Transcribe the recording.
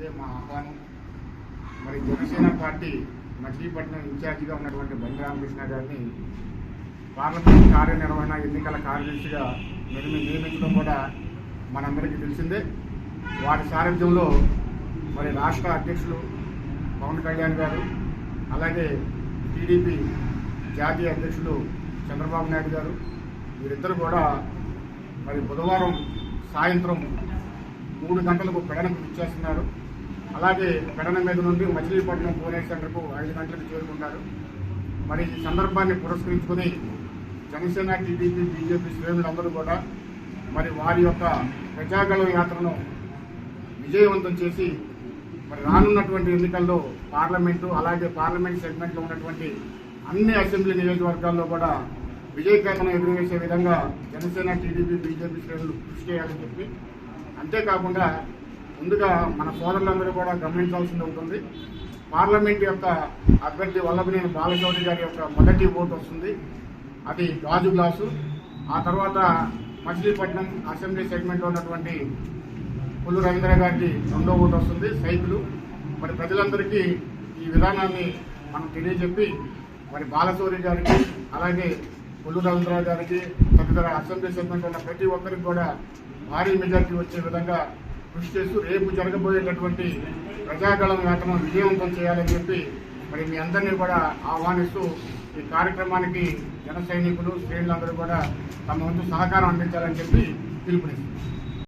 ఇదే మా ఆహ్వానం. మరి జనసేన పార్టీ మచిలీపట్నం ఇన్ఛార్జిగా ఉన్నటువంటి బండి రామకృష్ణ గారిని పార్లమెంట్ కార్యనిర్వహణ ఎన్నికల కార్యదర్శిగా నియమించడం కూడా మనందరికీ తెలిసిందే. వారి సారథ్యంలో మరి రాష్ట్ర అధ్యక్షులు పవన్ కళ్యాణ్ గారు, అలాగే టీడీపీ జాతీయ అధ్యక్షులు చంద్రబాబు నాయుడు గారు, వీరిద్దరు కూడా మరి బుధవారం సాయంత్రం 3 గంటలకు పెడనకు ఇచ్చేస్తున్నారు. అలాగే పెడన మీద నుండి మచిలీపట్నం పోలీస్ సెంటర్కు 5 గంటలకు చేరుకుంటారు. మరి ఈ సందర్భాన్ని పురస్కరించుకొని జనసేన, టీడీపీ, బీజేపీ శ్రేణులందరూ కూడా మరి వారి యొక్క ప్రజాగళ యాత్రను విజయవంతం చేసి మరి రానున్నటువంటి ఎన్నికల్లో పార్లమెంటు, అలాగే పార్లమెంట్ సెగ్మెంట్లో ఉన్నటువంటి అన్ని అసెంబ్లీ నియోజకవర్గాల్లో కూడా విజయకేతనం ఎగురవేసే విధంగా జనసేన, టీడీపీ, బీజేపీ శ్రేణులు కృషి చేయాలని చెప్పి, అంతేకాకుండా ముందుగా మన సోదరులందరూ కూడా గమనించాల్సింది ఉంటుంది. పార్లమెంట్ యొక్క అభ్యర్థి వల్లభనేని బాలశౌరి గారి యొక్క మొదటి ఓటు వస్తుంది, అది గాజు గ్లాసు. ఆ తర్వాత మచిలీపట్నం అసెంబ్లీ సెగ్మెంట్లో ఉన్నటువంటి పుల్లు రవీంద్ర గారికి 2వ ఓటు వస్తుంది, సైకిలు. మరి ప్రజలందరికీ ఈ విధానాన్ని మనం తెలియజెప్పి మరి బాలశౌరి గారికి, అలాగే పుల్లు రవీంద్ర గారికి, తదితర అసెంబ్లీ సెగ్మెంట్ ఉన్న ప్రతి ఒక్కరికి కూడా భారీ మెజార్టీ వచ్చే విధంగా కృషి చేస్తూ రేపు జరగబోయేటటువంటి ప్రజాగళం యాత్రను విజయవంతం చేయాలని చెప్పి మరి మీ అందరినీ కూడా ఆహ్వానిస్తూ ఈ కార్యక్రమానికి జన సైనికులు, శ్రేణులందరూ కూడా తమ వంతు సహకారం అందించాలని చెప్పి పిలుపునిస్తారు.